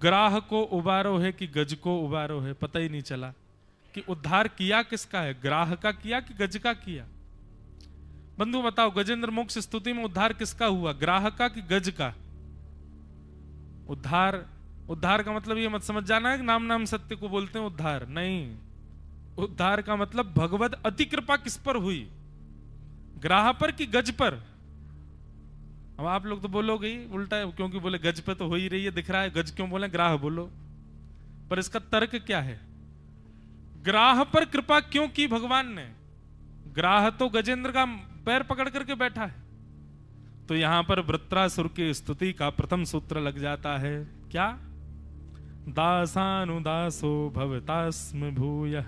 ग्राह को उबारो है कि गज को उबारो है, पता ही नहीं चला कि उद्धार किया किसका है, ग्राह का किया कि गज का किया। बंधु बताओ, गजेंद्र मोक्ष स्तुति में उद्धार किसका हुआ, ग्राह का कि गज का? उद्धार का मतलब ये मत समझ जाना है कि नाम नाम सत्य को बोलते हैं उद्धार, नहीं। उद्धार का मतलब भगवत अति कृपा किस पर हुई, ग्राह पर कि गज पर? अब आप लोग तो बोलोगे ही उल्टा है, क्योंकि बोले गज पे तो हो ही रही है, दिख रहा है, गज क्यों बोले, ग्राह बोलो। पर इसका तर्क क्या है? ग्राह पर कृपा क्यों की भगवान ने? ग्राह तो गजेंद्र का पैर पकड़ करके बैठा है। तो यहां पर वृत्रासुर की स्तुति का प्रथम सूत्र लग जाता है, क्या? दासानुदासो भवतास्म भूयः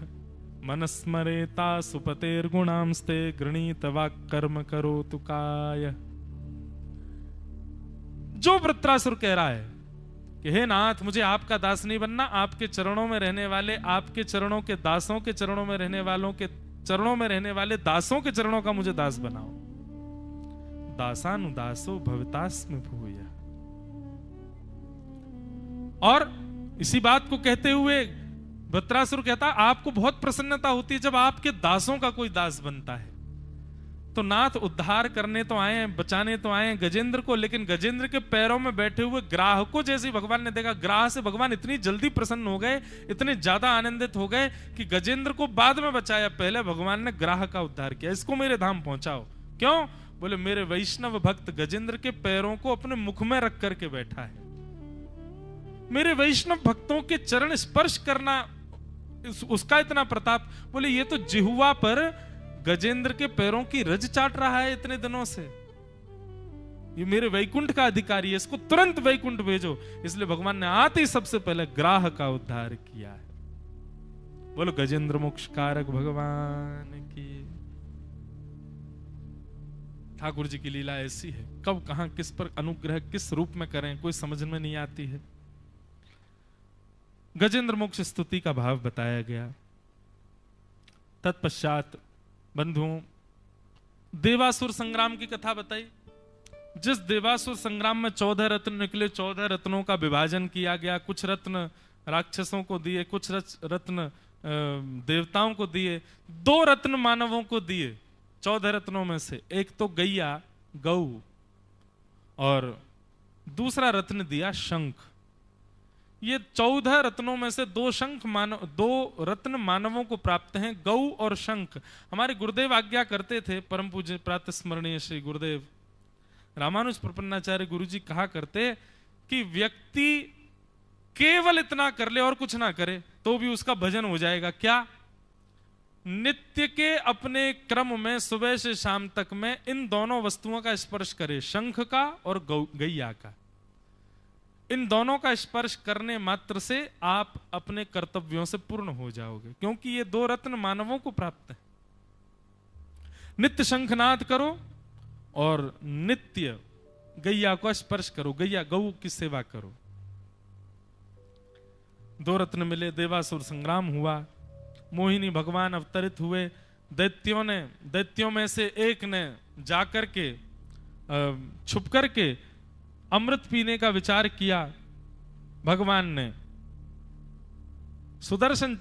मनस्मरेता सुपतेर्गुणांस्ते गृणीत वाक्कर्म करोतु काय। जो वृत्रासुर कह रहा है कि हे नाथ, मुझे आपका दास नहीं बनना, आपके चरणों में रहने वाले, आपके चरणों के दासों के चरणों में रहने वालों के चरणों में रहने वाले दासों के चरणों का मुझे दास बनाओ। दासानुदासो भवतास्म भूयः। और इसी बात को कहते हुए वृत्रासुर कहता, आपको बहुत प्रसन्नता होती है जब आपके दासों का कोई दास बनता है। तो नाथ उद्धार करने तो आए हैं, बचाने तो आए हैं गजेंद्र को, लेकिन गजेंद्र के पैरों में बैठे हुए ग्राह को जैसे भगवान ने देखा, ग्राह से भगवान इतनी जल्दी प्रसन्न हो गए, इतने ज्यादा आनंदित हो गए कि गजेंद्र को बाद में बचाया, पहले भगवान ने ग्राह का उद्धार किया। इसको मेरे धाम पहुंचाओ। क्यों? बोले मेरे वैष्णव भक्त गजेंद्र के पैरों को अपने मुख में रख करके बैठा है। मेरे वैष्णव भक्तों के चरण स्पर्श करना, उसका इतना प्रताप। बोले ये तो जिह्वा पर गजेंद्र के पैरों की रज चाट रहा है इतने दिनों से, ये मेरे वैकुंठ का अधिकारी है, इसको तुरंत वैकुंठ भेजो। इसलिए भगवान ने आते ही सबसे पहले ग्राह का उद्धार किया है। बोलो गजेंद्र मोक्ष कारक भगवान की। ठाकुर जी की लीला ऐसी है, कब कहां किस पर अनुग्रह किस रूप में करें कोई समझ में नहीं आती है। गजेंद्र मोक्ष स्तुति का भाव बताया गया। तत्पश्चात बंधुओं, देवासुर संग्राम की कथा बताई। जिस देवासुर संग्राम में 14 रत्न निकले, 14 रत्नों का विभाजन किया गया। कुछ रत्न राक्षसों को दिए, कुछ रत्न देवताओं को दिए, 2 रत्न मानवों को दिए 14 रत्नों में से। एक तो गैया, गौ, और दूसरा रत्न दिया शंख। ये 14 रत्नों में से 2 रत्न मानवों को प्राप्त हैं, गौ और शंख। हमारे गुरुदेव आज्ञा करते थे, परम पूज्य प्रातः स्मरणीय श्री गुरुदेव रामानुज प्रपन्नाचार्य गुरु जी कहा करते कि व्यक्ति केवल इतना कर ले और कुछ ना करे तो भी उसका भजन हो जाएगा। क्या? नित्य के अपने क्रम में सुबह से शाम तक में इन दोनों वस्तुओं का स्पर्श करे, शंख का और गैया का। इन दोनों का स्पर्श करने मात्र से आप अपने कर्तव्यों से पूर्ण हो जाओगे, क्योंकि ये 2 रत्न मानवों को प्राप्त है। नित्य शंखनाद करो और नित्य गैया को स्पर्श करो, गैया गौ की सेवा करो। 2 रत्न मिले, देवासुर संग्राम हुआ, मोहिनी भगवान अवतरित हुए। दैत्यों में से एक ने जाकर के छुप करके अमृत पीने का विचार किया। भगवान ने सुदर्शन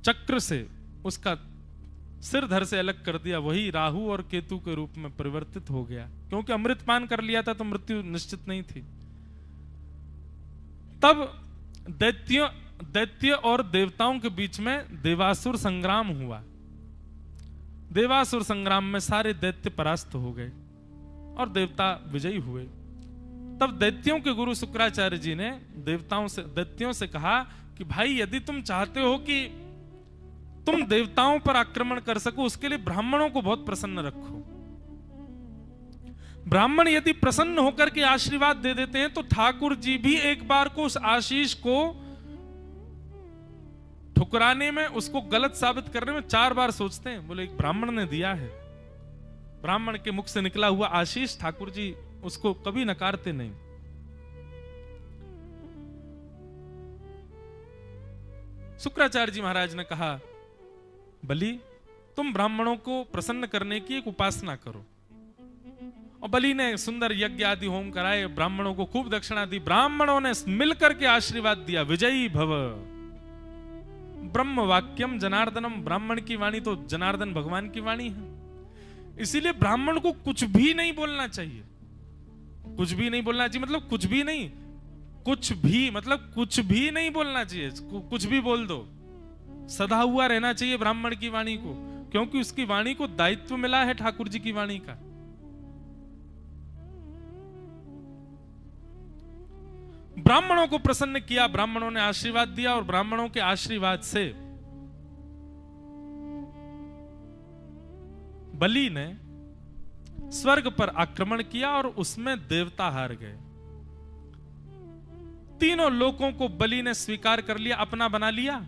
चक्र से उसका सिर धड़ से अलग कर दिया, वही राहु और केतु के रूप में परिवर्तित हो गया, क्योंकि अमृत पान कर लिया था तो मृत्यु निश्चित नहीं थी। तब दैत्य और देवताओं के बीच में देवासुर संग्राम हुआ। देवासुर संग्राम में सारे दैत्य परास्त हो गए और देवता विजयी हुए। तब दैत्यों के गुरु शुक्राचार्य जी ने दैत्यों से कहा कि भाई, यदि तुम चाहते हो कि तुम देवताओं पर आक्रमण कर सको, उसके लिए ब्राह्मणों को बहुत प्रसन्न रखो। ब्राह्मण यदि प्रसन्न होकर के आशीर्वाद दे देते हैं तो ठाकुर जी भी एक बार को उस आशीष को ठुकराने में, उसको गलत साबित करने में 4 बार सोचते हैं। बोले एक ब्राह्मण ने दिया है, ब्राह्मण के मुख से निकला हुआ आशीष ठाकुर जी उसको कभी नकारते नहीं। शुक्राचार्य जी महाराज ने कहा, बलि, तुम ब्राह्मणों को प्रसन्न करने की एक उपासना करो और बलि ने सुंदर यज्ञ आदि होम कराए, ब्राह्मणों को खूब दक्षिणा दी, ब्राह्मणों ने मिलकर के आशीर्वाद दिया, विजयी भव। ब्रह्म वाक्यम जनार्दनम, ब्राह्मण की वाणी तो जनार्दन भगवान की वाणी है, इसीलिए ब्राह्मण को कुछ भी नहीं बोलना चाहिए। कुछ भी नहीं बोलना चाहिए मतलब कुछ भी नहीं, कुछ भी मतलब कुछ भी नहीं बोलना चाहिए, कुछ भी बोल दो। सदा हुआ रहना चाहिए ब्राह्मण की वाणी को, क्योंकि उसकी वाणी को दायित्व मिला है ठाकुर जी की वाणी का। ब्राह्मणों को प्रसन्न किया, ब्राह्मणों ने आशीर्वाद दिया, और ब्राह्मणों के आशीर्वाद से बलि ने स्वर्ग पर आक्रमण किया और उसमें देवता हार गए। तीनों लोकों को बलि ने स्वीकार कर लिया, अपना बना लिया।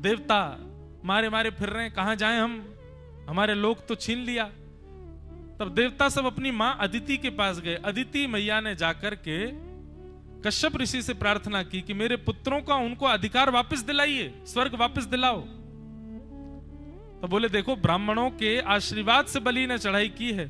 देवता मारे मारे फिर रहे हैं, कहां जाएं हम, हमारे लोक तो छीन लिया। तब देवता सब अपनी मां अदिति के पास गए। अदिति मैया ने जाकर के कश्यप ऋषि से प्रार्थना की कि मेरे पुत्रों का उनको अधिकार वापस दिलाइए, स्वर्ग वापस दिलाओ। तो बोले देखो, ब्राह्मणों के आशीर्वाद से बलि ने चढ़ाई की है,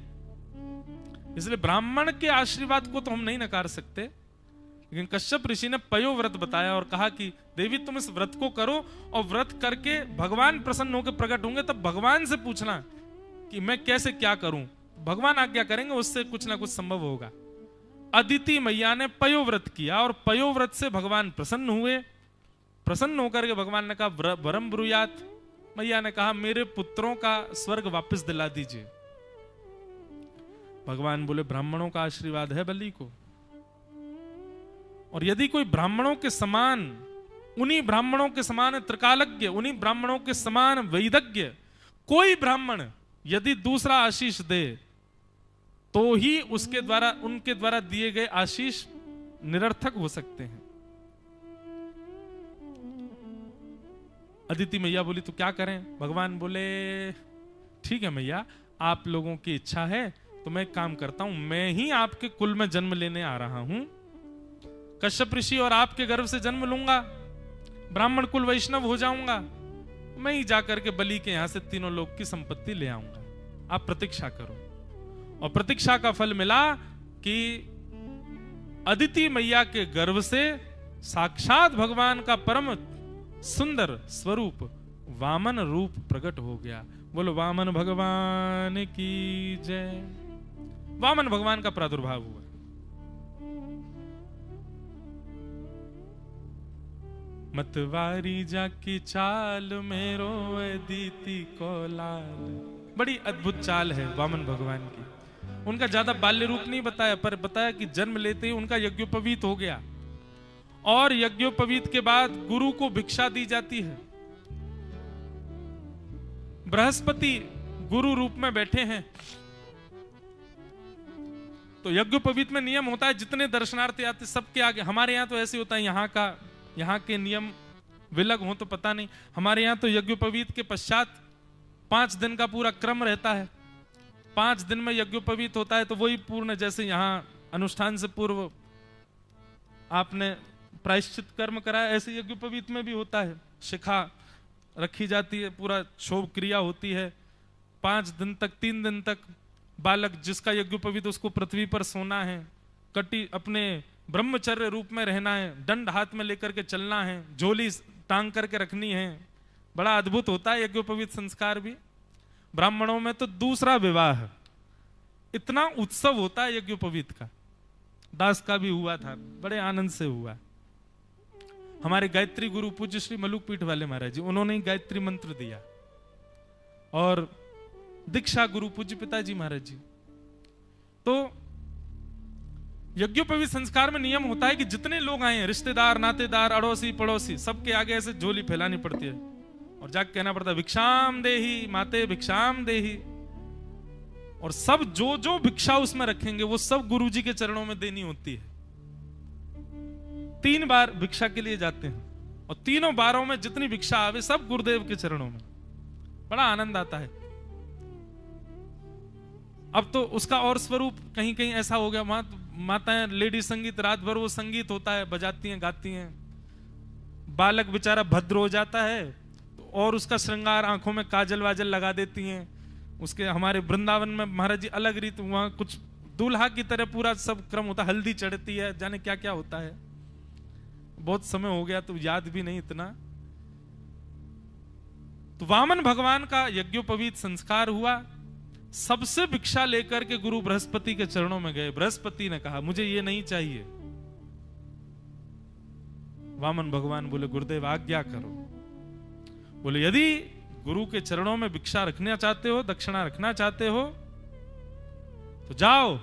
इसलिए ब्राह्मण के आशीर्वाद को तो हम नहीं नकार सकते। लेकिन कश्यप ऋषि ने पयो व्रत बताया और कहा कि देवी तुम इस व्रत को करो, और व्रत करके भगवान प्रसन्न होकर प्रकट होंगे, तब भगवान से पूछना कि मैं कैसे क्या करूं, भगवान आज्ञा करेंगे, उससे कुछ ना कुछ संभव होगा। अदिति मैया ने पयो व्रत किया और पयो व्रत से भगवान प्रसन्न हुए। प्रसन्न होकर के भगवान ने कहा वरम ब्रूयात, मैया ने कहा मेरे पुत्रों का स्वर्ग वापस दिला दीजिए। भगवान बोले ब्राह्मणों का आशीर्वाद है बलि को, और यदि कोई ब्राह्मणों के समान, उन्हीं ब्राह्मणों के समान त्रिकालज्ञ, उन्हीं ब्राह्मणों के समान वैदज्ञ कोई ब्राह्मण यदि दूसरा आशीष दे, तो ही उसके द्वारा, उनके द्वारा दिए गए आशीष निरर्थक हो सकते हैं। अदिति मैया बोली तो क्या करें? भगवान बोले ठीक है मैया, आप लोगों की इच्छा है तो मैं काम करता हूं, मैं ही आपके कुल में जन्म लेने आ रहा हूं, कश्यप ऋषि और आपके गर्भ से जन्म लूंगा, ब्राह्मण कुल वैष्णव हो जाऊंगा, मैं ही जाकर के बलि के यहां से तीनों लोक की संपत्ति ले आऊंगा, आप प्रतीक्षा करो। और प्रतीक्षा का फल मिला कि अदिति मैया के गर्भ से साक्षात भगवान का परम सुंदर स्वरूप वामन रूप प्रकट हो गया। बोलो वामन भगवान की जय। वामन भगवान का प्रादुर्भाव हुआ। मतवारी जाकी चाल मेरो अदिति को लाल, बड़ी अद्भुत चाल है वामन भगवान की। उनका ज्यादा बाल्य रूप नहीं बताया, पर बताया कि जन्म लेते ही उनका यज्ञोपवीत हो गया, और यज्ञोपवीत के बाद गुरु को भिक्षा दी जाती है। बृहस्पति गुरु रूप में बैठे हैं, तो यज्ञोपवीत में नियम होता है जितने दर्शनार्थी आते सबके आगे, हमारे यहाँ तो ऐसे होता है, यहाँ के नियम विलग हो तो पता नहीं, हमारे यहाँ तो यज्ञोपवीत के पश्चात 5 दिन का पूरा क्रम रहता है। 5 दिन में यज्ञोपवीत होता है, तो वही पूर्ण, जैसे यहाँ अनुष्ठान से पूर्व आपने प्रायश्चित कर्म कराया, ऐसे यज्ञोपवीत में भी होता है। शिखा रखी जाती है, पूरा शोभ क्रिया होती है। 5 दिन तक, 3 दिन तक बालक जिसका यज्ञोपवीत, उसको पृथ्वी पर सोना है, कटी अपने ब्रह्मचर्य रूप में रहना है, दंड हाथ में लेकर के चलना है, झोली टांग करके रखनी है। बड़ा अद्भुत होता है यज्ञोपवीत संस्कार भी। ब्राह्मणों में तो दूसरा विवाह, इतना उत्सव होता है यज्ञोपवीत का। दास का भी हुआ था, बड़े आनंद से हुआ। हमारे गायत्री गुरु पूज्य श्री मलुक पीठ वाले महाराज जी, उन्होंने ही गायत्री मंत्र दिया, और दीक्षा गुरु पूज्य पिताजी महाराज जी। तो यज्ञोपवीत संस्कार में नियम होता है कि जितने लोग आए, रिश्तेदार, नातेदार, अड़ोसी पड़ोसी, सबके आगे ऐसे झोली फैलानी पड़ती है और जाके कहना पड़ता है भिक्षाम देही माते भिक्षाम देही। और सब जो जो भिक्षा उसमें रखेंगे वो सब गुरुजी के चरणों में देनी होती है। 3 बार भिक्षा के लिए जाते हैं, और तीनों बारों में जितनी भिक्षा आवे सब गुरुदेव के चरणों में। बड़ा आनंद आता है। अब तो उसका और स्वरूप कहीं कहीं ऐसा हो गया, वहां माताएं लेडी संगीत, रात भर वो संगीत होता है, बजाती हैं, गाती हैं। बालक बेचारा भद्र हो जाता है, और उसका श्रृंगार, आंखों में काजल वाजल लगा देती हैं, उसके हमारे वृंदावन में महाराज जी अलग रीत, वहां कुछ दूल्हा की तरह पूरा सब क्रम होता, हल्दी चढ़ती है, जाने क्या क्या होता है, बहुत समय हो गया तो याद भी नहीं इतना। तो वामन भगवान का यज्ञोपवीत संस्कार हुआ, सबसे भिक्षा लेकर के गुरु बृहस्पति के चरणों में गए। बृहस्पति ने कहा मुझे ये नहीं चाहिए। वामन भगवान बोले गुरुदेव आज्ञा करो। बोले यदि गुरु के चरणों में भिक्षा रखना चाहते हो, दक्षिणा रखना चाहते हो, तो जाओ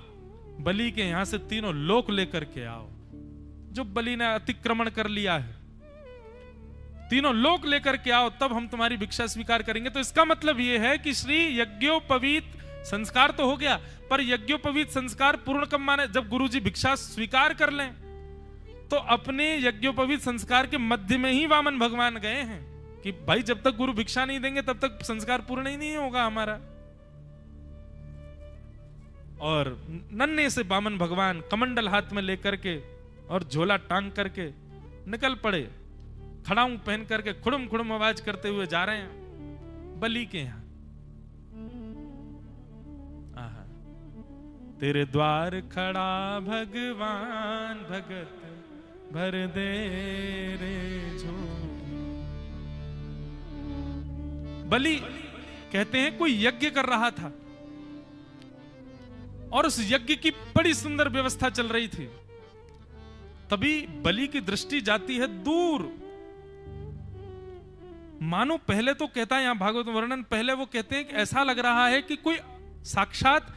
बलि के यहां से तीनों लोक लेकर के आओ, जो बलि ने अतिक्रमण कर लिया है, तीनों लोक लेकर के आओ, तब हम तुम्हारी भिक्षा स्वीकार करेंगे। तो इसका मतलब यह है कि श्री यज्ञोपवीत संस्कार तो हो गया, पर यज्ञोपवीत संस्कार पूर्ण कब माने? जब गुरुजी भिक्षा स्वीकार कर लें। तो अपने यज्ञोपवीत संस्कार के मध्य में ही वामन भगवान गए हैं कि भाई जब तक गुरु भिक्षा नहीं देंगे तब तक संस्कार पूर्ण ही नहीं होगा हमारा। और नन्हे से वामन भगवान कमंडल हाथ में लेकर के और झोला टांग करके निकल पड़े, खड़ाऊं पहन करके खुड़ुम खुड़ुम आवाज करते हुए जा रहे हैं बलि के यहां। तेरे द्वार खड़ा भगवान, भगत भर दे रे झोली। बलि कहते हैं कोई यज्ञ कर रहा था और उस यज्ञ की बड़ी सुंदर व्यवस्था चल रही थी। तभी बलि की दृष्टि जाती है दूर, मानो पहले तो कहता है यहां भागवत वर्णन, पहले वो कहते हैं कि ऐसा लग रहा है कि कोई साक्षात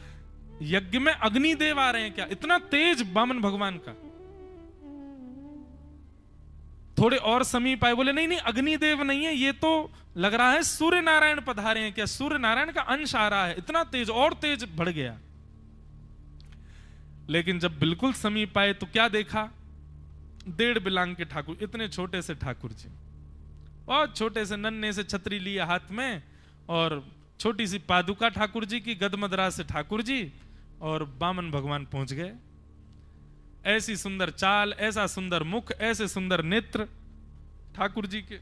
यज्ञ में अग्निदेव आ रहे हैं क्या, इतना तेज वामन भगवान का। थोड़े और समीप आए, बोले नहीं नहीं अग्निदेव नहीं है, ये तो लग रहा है सूर्य नारायण पधारे हैं क्या, सूर्य नारायण का अंश आ रहा है, इतना तेज और तेज बढ़ गया। लेकिन जब बिल्कुल समीप आए तो क्या देखा, 1.5 बिलांग के ठाकुर, इतने छोटे से ठाकुर जी, बहुत छोटे से नन्हे से छतरी लिए हाथ में, और छोटी सी पादुका ठाकुर जी की, गदमदरा से ठाकुर जी, और वामन भगवान पहुंच गए। ऐसी सुंदर चाल, ऐसा सुंदर मुख, ऐसे सुंदर नेत्र ठाकुर जी के।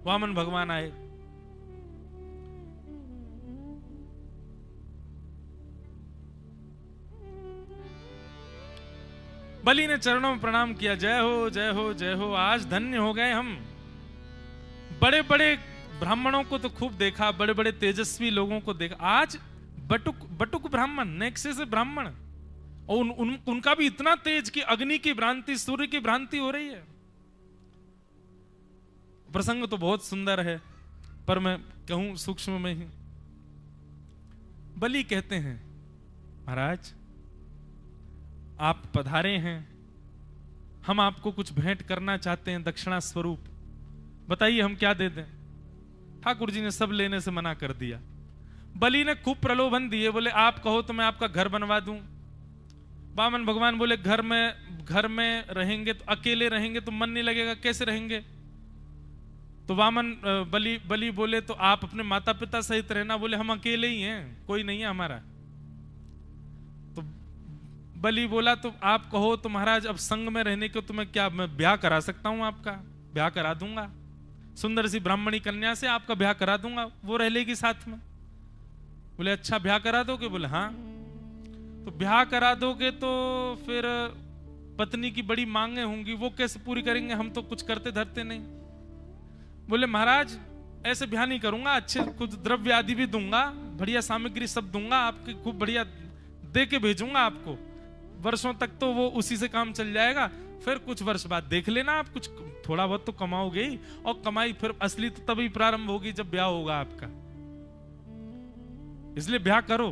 वामन भगवान आए, बलि ने चरणों में प्रणाम किया, जय हो जय हो जय हो, आज धन्य हो गए हम। बड़े बड़े ब्राह्मणों को तो खूब देखा, बड़े बड़े तेजस्वी लोगों को देखा, आज बटुक ब्राह्मण, नेक्से से ब्राह्मण, और उनका भी इतना तेज कि अग्नि की भ्रांति, सूर्य की भ्रांति हो रही है। प्रसंग तो बहुत सुंदर है, पर मैं कहूं सूक्ष्म में ही। बलि कहते हैं महाराज आप पधारे हैं, हम आपको कुछ भेंट करना चाहते हैं दक्षिणा स्वरूप, बताइए हम क्या दे दें। ठाकुर जी ने सब लेने से मना कर दिया। बलि ने खूब प्रलोभन दिए, बोले आप कहो तो मैं आपका घर बनवा दूं। वामन भगवान बोले घर में रहेंगे तो अकेले रहेंगे तो मन नहीं लगेगा, कैसे रहेंगे। तो बलि बोले तो आप अपने माता पिता सहित रहना। बोले हम अकेले ही हैं, कोई नहीं है हमारा। तो बलि बोला तो आप कहो तो महाराज अब संग में रहने को तो मैं क्या, मैं ब्याह करा सकता हूं, आपका ब्याह करा दूंगा, सुंदर सी ब्राह्मणी कन्या से आपका ब्याह करा दूंगा, वो रह लेगी साथ में। बोले अच्छा ब्याह करा दोगे? बोले हाँ। तो ब्याह करा दोगे तो फिर पत्नी की बड़ी मांगे होंगी, वो कैसे पूरी करेंगे, हम तो कुछ करते धरते नहीं। बोले महाराज ऐसे ब्याह नहीं करूंगा, अच्छे कुछ द्रव्य आदि भी दूंगा, बढ़िया सामग्री सब दूंगा, आपकी खूब बढ़िया दे के भेजूंगा आपको, वर्षों तक तो वो उसी से काम चल जाएगा, फिर कुछ वर्ष बाद देख लेना आप, कुछ थोड़ा बहुत तो कमाओगे ही, और कमाई फिर असली तो तभी प्रारंभ होगी जब ब्याह होगा आपका, इसलिए ब्याह करो।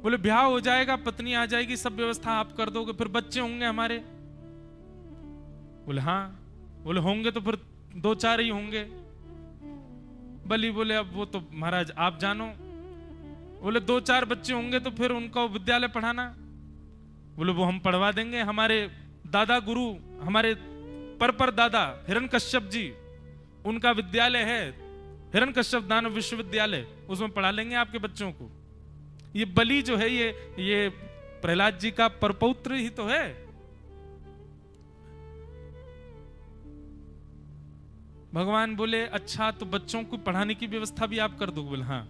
बोले ब्याह हो जाएगा, पत्नी आ जाएगी, सब व्यवस्था आप कर दोगे, फिर बच्चे होंगे हमारे? बोले हाँ। बोले होंगे तो फिर 2-4 ही होंगे। बलि बोले अब वो तो महाराज आप जानो। बोले 2-4 बच्चे होंगे तो फिर उनको विद्यालय पढ़ाना। बोले वो हम पढ़वा देंगे, हमारे दादा गुरु, हमारे पर दादा हिरण्यकश्यप जी, उनका विद्यालय है हिरण्यकश्यप दानव विश्वविद्यालय, उसमें पढ़ा लेंगे आपके बच्चों को। ये बलि जो है ये प्रहलाद जी का परपौत्र ही तो है, भगवान बोले अच्छा तो बच्चों को पढ़ाने की व्यवस्था भी आप कर दो? बोले हाँ।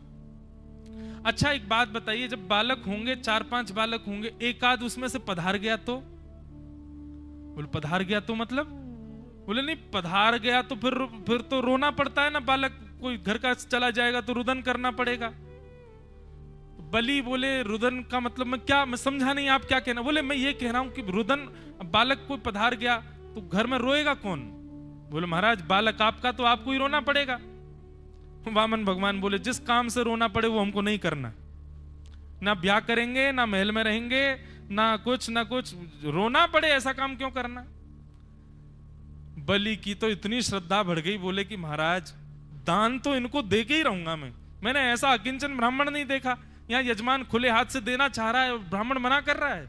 अच्छा एक बात बताइए, जब बालक होंगे 4-5 बालक होंगे, एक आध उसमें से पधार गया तो? बोले पधार गया तो मतलब? बोले नहीं, पधार गया तो फिर तो रोना पड़ता है ना, बालक कोई घर का चला जाएगा तो रुदन करना पड़ेगा। बलि बोले रुदन का मतलब मैं समझा नहीं, आप क्या कहना? बोले मैं ये कह रहा हूं कि रुदन, बालक कोई पधार गया तो घर में रोएगा कौन? बोले महाराज बालक आपका तो आपको ही रोना पड़ेगा। वामन भगवान बोले जिस काम से रोना पड़े वो हमको नहीं करना, ना ब्याह करेंगे, ना महल में रहेंगे, ना कुछ रोना पड़े ऐसा काम क्यों करना? बलि की तो इतनी श्रद्धा बढ़ गई, बोले कि महाराज दान तो इनको दे के ही रहूंगा मैंने ऐसा अकिंचन ब्राह्मण नहीं देखा। यहां यजमान खुले हाथ से देना चाह रहा है और ब्राह्मण मना कर रहा है।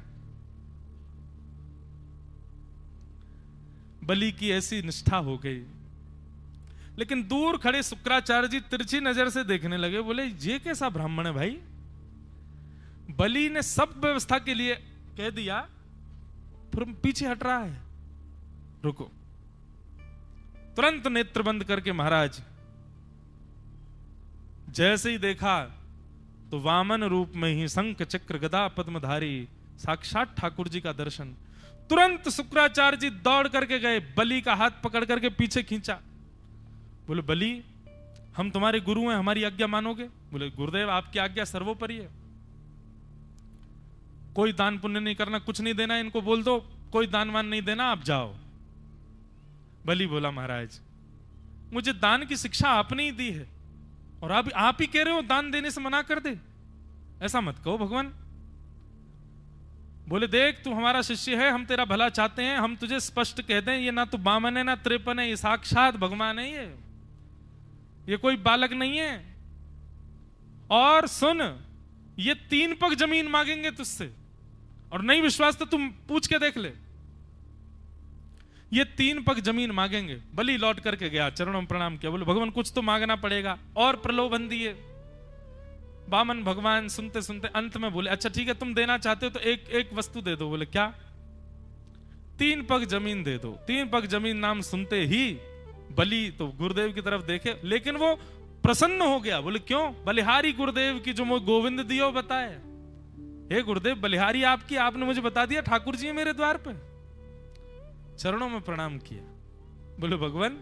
बलि की ऐसी निष्ठा हो गई। लेकिन दूर खड़े शुक्राचार्य जी तिरछी नजर से देखने लगे, बोले ये कैसा ब्राह्मण है भाई? बलि ने सब व्यवस्था के लिए कह दिया, फिर पीछे हट रहा है। रुको। तुरंत नेत्र बंद करके महाराज जैसे ही देखा तो वामन रूप में ही शंख चक्र गदा पद्मधारी साक्षात ठाकुर जी का दर्शन। तुरंत शुक्राचार्य जी दौड़ करके गए, बलि का हाथ पकड़ करके पीछे खींचा। बोले बलि हम तुम्हारे गुरु हैं, हमारी आज्ञा मानोगे? बोले गुरुदेव आपकी आज्ञा सर्वोपरि है, कोई दान पुण्य नहीं करना, कुछ नहीं देना, इनको बोल दो कोई दान वान नहीं देना, आप जाओ। बलि बोला महाराज मुझे दान की शिक्षा आपने ही दी है और आप ही कह रहे हो दान देने से मना कर दे, ऐसा मत कहो भगवान। बोले देख तू हमारा शिष्य है, हम तेरा भला चाहते हैं, हम तुझे स्पष्ट कह दें ये ना तो बामन है ना त्रेपन है, ये साक्षात भगवान है, ये कोई बालक नहीं है। और सुन ये 3 पग जमीन मांगेंगे तुझसे, और नहीं विश्वास तो तुम पूछ के देख ले, ये 3 पग जमीन मांगेंगे। बलि लौट करके गया, चरणों में प्रणाम किया, बोले भगवान कुछ तो मांगना पड़ेगा, और प्रलोभन दिए। वामन भगवान सुनते सुनते अंत में बोले अच्छा ठीक है तुम देना चाहते हो तो एक वस्तु दे दो। बोले क्या? 3 पग जमीन दे दो। 3 पग जमीन नाम सुनते ही बलि तो गुरुदेव की तरफ देखे, लेकिन वो प्रसन्न हो गया। बोले क्यों? बलिहारी गुरुदेव की जो मुझे गोविंद दियो बताए। हे गुरुदेव बलिहारी आपकी, आपने मुझे बता दिया ठाकुर जी है मेरे द्वार पे। चरणों में प्रणाम किया। बोले भगवान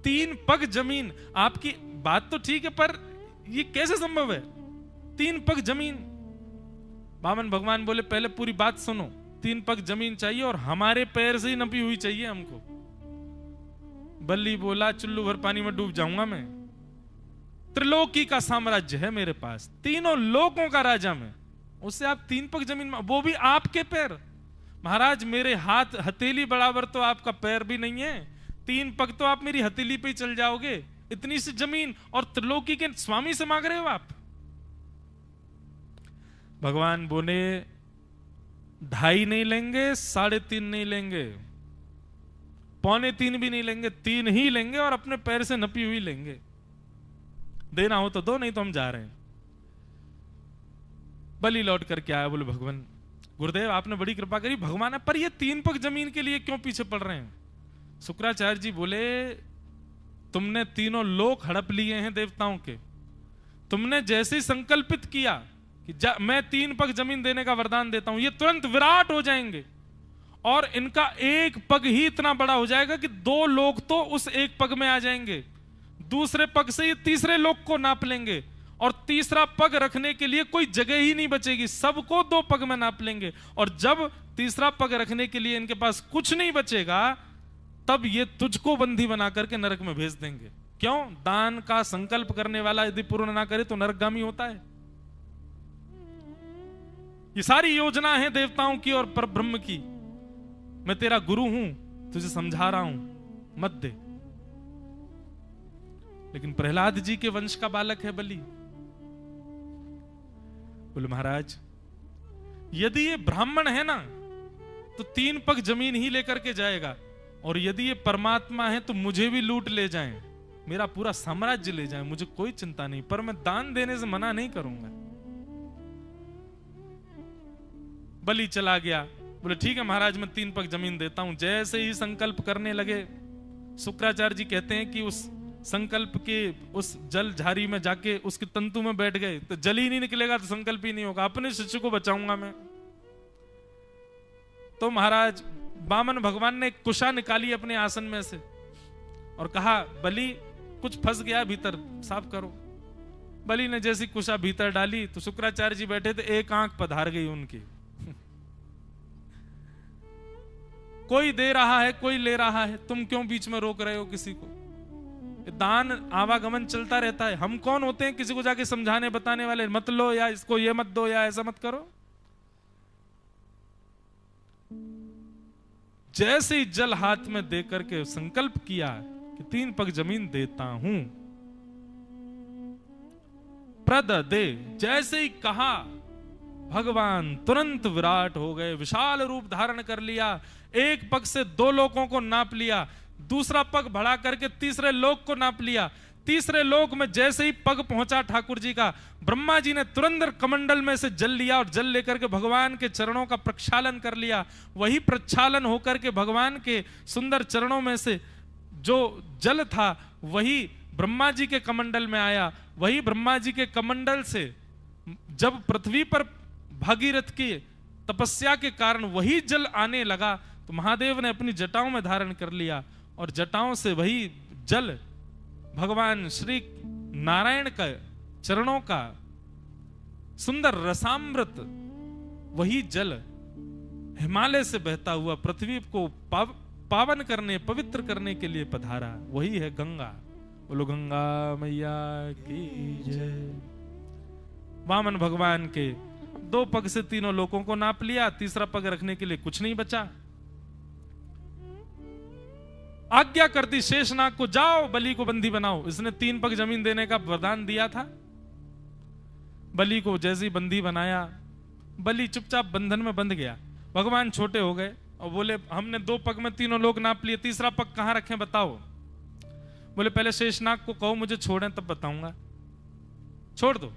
3 पग जमीन, आपकी बात तो ठीक है पर ये कैसे संभव है 3 पग जमीन? वामन भगवान बोले पहले पूरी बात सुनो, 3 पग जमीन चाहिए और हमारे पैर से ही नपी हुई चाहिए हमको। बलि बोला चुल्लू भर पानी में डूब जाऊंगा मैं, त्रिलोकी का साम्राज्य है मेरे पास, तीनों लोकों का राजा मैं, उससे आप 3 पग जमीन, वो भी आपके पैर। महाराज मेरे हाथ हथेली बराबर तो आपका पैर भी नहीं है, 3 पग तो आप मेरी हथेली पे ही चल जाओगे, इतनी सी जमीन और त्रिलोकी के स्वामी से मांग रहे हो आप। भगवान बोले 2.5 नहीं लेंगे, 3.5 नहीं लेंगे, 2.25 भी नहीं लेंगे, 3 ही लेंगे और अपने पैर से नपी हुई लेंगे। देना हो तो दो, नहीं तो हम जा रहे हैं। बलि लौट करके आया, बोले भगवान गुरुदेव आपने बड़ी कृपा करी, भगवान है पर ये 3 पग जमीन के लिए क्यों पीछे पड़ रहे हैं? शुक्राचार्य जी बोले तुमने तीनों लोक हड़प लिए हैं देवताओं के, तुमने जैसे ही संकल्पित किया कि मैं 3 पग जमीन देने का वरदान देता हूं, ये तुरंत विराट हो जाएंगे और इनका 1 पग ही इतना बड़ा हो जाएगा कि 2 लोग तो उस 1 पग में आ जाएंगे, दूसरे पग से ये तीसरे लोग को नाप लेंगे और तीसरा पग रखने के लिए कोई जगह ही नहीं बचेगी, सबको 2 पग में नाप लेंगे और जब तीसरा पग रखने के लिए इनके पास कुछ नहीं बचेगा तब ये तुझको बंदी बना करके नरक में भेज देंगे। क्यों? दान का संकल्प करने वाला यदि पूर्ण ना करे तो नरकगामी होता है। ये सारी योजना है देवताओं की और परब्रह्म की, मैं तेरा गुरु हूं, तुझे समझा रहा हूं, मत दे। लेकिन प्रहलाद जी के वंश का बालक है बलि। बोले महाराज यदि ये ब्राह्मण है ना तो 3 पग जमीन ही लेकर के जाएगा, और यदि ये परमात्मा है तो मुझे भी लूट ले जाएं, मेरा पूरा साम्राज्य ले जाएं, मुझे कोई चिंता नहीं, पर मैं दान देने से मना नहीं करूंगा। बलि चला गया। बोले ठीक है महाराज मैं 3 पग जमीन देता हूं। जैसे ही संकल्प करने लगे शुक्राचार्य जी कहते हैं कि उस संकल्प के उस जल झारी में जाके उसके तंतु में बैठ गए तो जल ही नहीं निकलेगा तो संकल्प ही नहीं होगा, अपने शिष्य को बचाऊंगा मैं। तो महाराज वामन भगवान ने एक कुशा निकाली अपने आसन में से और कहा, बलि कुछ फंस गया भीतर, साफ करो। बलि ने जैसी कुशा भीतर डाली तो शुक्राचार्य जी बैठे थे, एक आंख पधार गई उनकी। कोई दे रहा है, कोई ले रहा है, तुम क्यों बीच में रोक रहे हो किसी को? दान आवागमन चलता रहता है, हम कौन होते हैं किसी को जाके समझाने बताने वाले? मत लो, या इसको ये मत दो, या ऐसा मत करो। जैसे ही जल हाथ में दे करके संकल्प किया कि 3 पग जमीन देता हूं, प्रद दे, जैसे ही कहा भगवान तुरंत विराट हो गए, विशाल रूप धारण कर लिया। एक पग से 2 लोकों को नाप लिया, दूसरा पग बढ़ा करके तीसरे लोक को नाप लिया। तीसरे लोक में जैसे ही पग पहुंचा ठाकुर जी का, ब्रह्मा जी ने तुरंत कमंडल में से जल लिया और जल लेकर के भगवान के चरणों का प्रक्षालन कर लिया। वही प्रक्षालन होकर के भगवान के सुंदर चरणों में से जो जल था वही ब्रह्मा जी के कमंडल में आया। वही ब्रह्मा जी के कमंडल से जब पृथ्वी पर भागीरथ की तपस्या के कारण वही जल आने लगा तो महादेव ने अपनी जटाओं में धारण कर लिया और जटाओं से वही जल भगवान श्री नारायण का चरणों का सुंदर रसामृत, वही जल हिमालय से बहता हुआ पृथ्वी को पावन करने, पवित्र करने के लिए पधारा। वही है गंगा। बोलो गंगा मैया की जय। वामन भगवान के 2 पग से 3 लोकों को नाप लिया, तीसरा पग रखने के लिए कुछ नहीं बचा। आज्ञा कर दी शेषनाग को, जाओ बलि को बंदी बनाओ। इसने 3 पग जमीन देने का वरदान दिया था। बलि को जैसे ही बंदी बनाया, बलि चुपचाप बंधन में बंध गया। भगवान छोटे हो गए और बोले, हमने 2 पग में 3 लोग नाप लिए, तीसरा पग कहां रखें बताओ। बोले पहले शेषनाग को कहो मुझे छोड़ें तब बताऊंगा। छोड़ दो।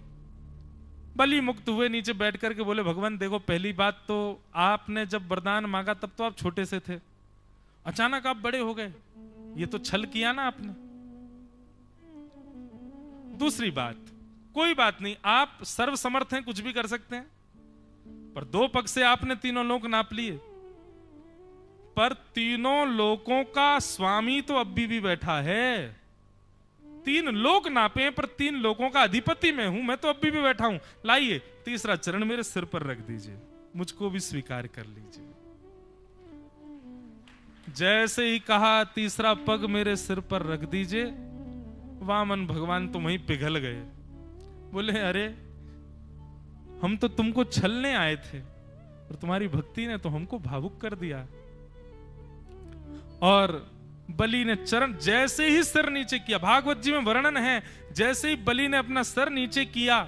बलि मुक्त हुए, नीचे बैठ करके बोले, भगवान देखो, पहली बात तो आपने जब वरदान मांगा तब तो आप छोटे से थे, अचानक आप बड़े हो गए, ये तो छल किया ना आपने। दूसरी बात, कोई बात नहीं, आप सर्वसमर्थ हैं, कुछ भी कर सकते हैं, पर 2 पग से आपने 3 लोक नाप लिए, पर 3 लोकों का स्वामी तो अभी भी बैठा है। 3 लोक नापे पर 3 लोकों का अधिपति मैं हूं, मैं तो अभी भी बैठा हूं। लाइए तीसरा चरण मेरे सिर पर रख दीजिए, मुझको भी स्वीकार कर लीजिए। जैसे ही कहा तीसरा पग मेरे सिर पर रख दीजिए, वामन भगवान तो वहीं पिघल गए। बोले अरे हम तो तुमको छलने आए थे और तुम्हारी भक्ति ने तो हमको भावुक कर दिया। और बलि ने चरण जैसे ही सिर नीचे किया, भागवत जी में वर्णन है, जैसे ही बलि ने अपना सर नीचे किया,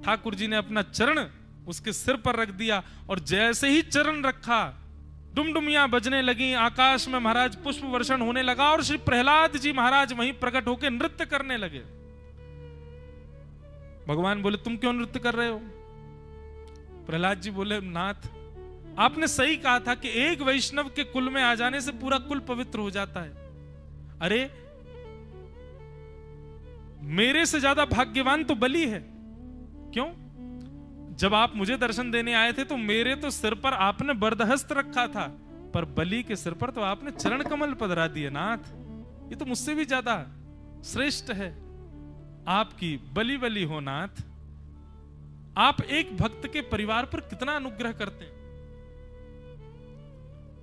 ठाकुर जी ने अपना चरण उसके सिर पर रख दिया और जैसे ही चरण रखा डुमडुमियां बजने लगी, आकाश में महाराज पुष्प वर्षण होने लगा और श्री प्रहलाद जी महाराज वहीं प्रकट होकर नृत्य करने लगे। भगवान बोले तुम क्यों नृत्य कर रहे हो? प्रहलाद जी बोले नाथ आपने सही कहा था कि एक वैष्णव के कुल में आ जाने से पूरा कुल पवित्र हो जाता है। अरे मेरे से ज्यादा भाग्यवान तो बलि है। क्यों? जब आप मुझे दर्शन देने आए थे तो मेरे तो सिर पर आपने बरदहस्त रखा था, पर बलि के सिर पर तो आपने चरण कमल पधरा दिए। नाथ ये तो मुझसे भी ज्यादा श्रेष्ठ है। आपकी बलि बलि हो नाथ। आप एक भक्त के परिवार पर कितना अनुग्रह करते हैं।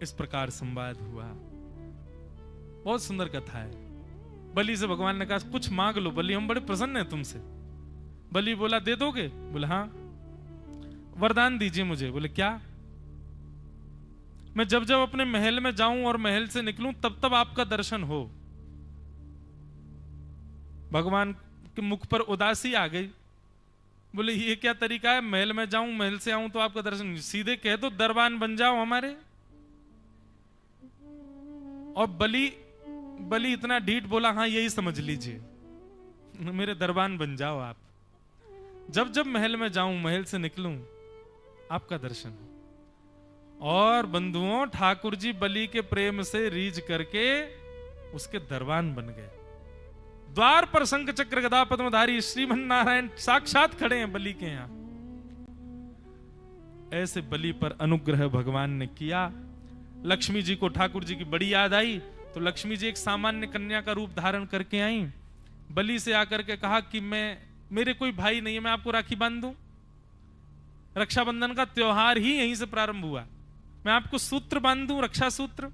इस प्रकार संवाद हुआ। बहुत सुंदर कथा है। बलि से भगवान ने कहा कुछ मांग लो बलि, हम बड़े प्रसन्न हैं तुमसे। बलि बोला दे दोगे? बोले हाँ। वरदान दीजिए मुझे। बोले क्या? मैं जब जब अपने महल में जाऊं और महल से निकलूं तब तब आपका दर्शन हो। भगवान के मुख पर उदासी आ गई। बोले ये क्या तरीका है, महल में जाऊं महल से आऊं तो आपका दर्शन? सीधे कह दो दरबान बन जाओ हमारे। और बलि इतना ढीठ बोला हाँ यही समझ लीजिए मेरे दरबान बन जाओ आप। जब जब महल में जाऊं महल से निकलूं आपका दर्शन हो। और बंधुओं ठाकुर जी बलि के प्रेम से रीझ करके उसके दरबान बन गए। द्वार पर शंख चक्र गदा पद्मधारी श्रीमन नारायण साक्षात खड़े हैं बलि के यहां। ऐसे बलि पर अनुग्रह भगवान ने किया। लक्ष्मी जी को ठाकुर जी की बड़ी याद आई, तो लक्ष्मी जी एक सामान्य कन्या का रूप धारण करके आई। बलि से आकर के कहा कि मेरे कोई भाई नहीं है, मैं आपको राखी बांध दूं। रक्षाबंधन का त्योहार ही यहीं से प्रारंभ हुआ। मैं आपको सूत्र बांध दूं, रक्षा सूत्र।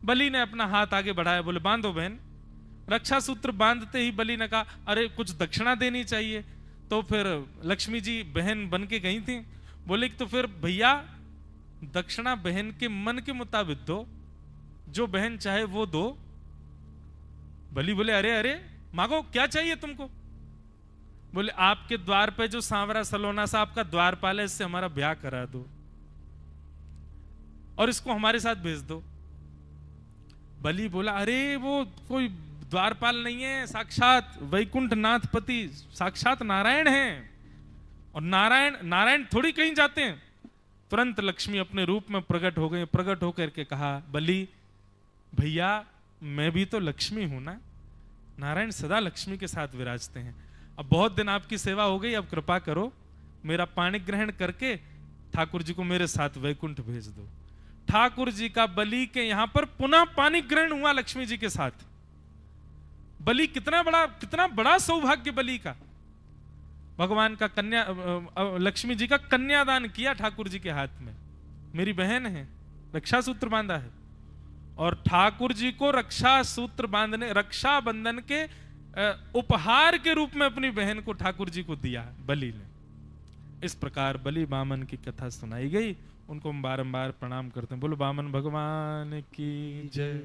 बलि ने अपना हाथ आगे बढ़ाया, बोले बांधो बहन। रक्षा सूत्र बांधते ही बलि ने कहा अरे कुछ दक्षिणा देनी चाहिए। तो फिर लक्ष्मी जी बहन बन के गई थी, बोले तो फिर भैया दक्षिणा बहन के मन के मुताबिक दो, जो बहन चाहे वो दो। बलि बोले अरे अरे मांगो, क्या चाहिए तुमको? बोले आपके द्वार पे जो सांवरा सलोना सा आपका द्वारपाल है, इससे हमारा ब्याह करा दो और इसको हमारे साथ भेज दो। बलि बोला अरे वो कोई द्वारपाल नहीं है, साक्षात वैकुंठ नाथपति साक्षात नारायण हैं, और नारायण थोड़ी कहीं जाते हैं। तुरंत लक्ष्मी अपने रूप में प्रकट हो गई। प्रकट होकर के कहा बलि भैया मैं भी तो लक्ष्मी हूं ना, नारायण सदा लक्ष्मी के साथ विराजते हैं। अब बहुत दिन आपकी सेवा हो गई, अब कृपा करो मेरा पाणी ग्रहण करके ठाकुर जी को मेरे साथ वैकुंठ भेज दो। ठाकुर जी का बलि के यहां पर पुनः पाणी ग्रहण हुआ लक्ष्मी जी के साथ। बलि कितना बड़ा सौभाग्य बलि का। भगवान का लक्ष्मी जी का कन्यादान किया ठाकुर जी के हाथ में। मेरी बहन है, रक्षा सूत्र बांधा है, और ठाकुर जी को रक्षा सूत्र बांधने, रक्षा बंधन के उपहार के रूप में अपनी बहन को ठाकुर जी को दिया बलि ने। इस प्रकार बलि बामन की कथा सुनाई गई। उनको हम बारंबार प्रणाम करते हैं। बोलो बामन भगवान की जय।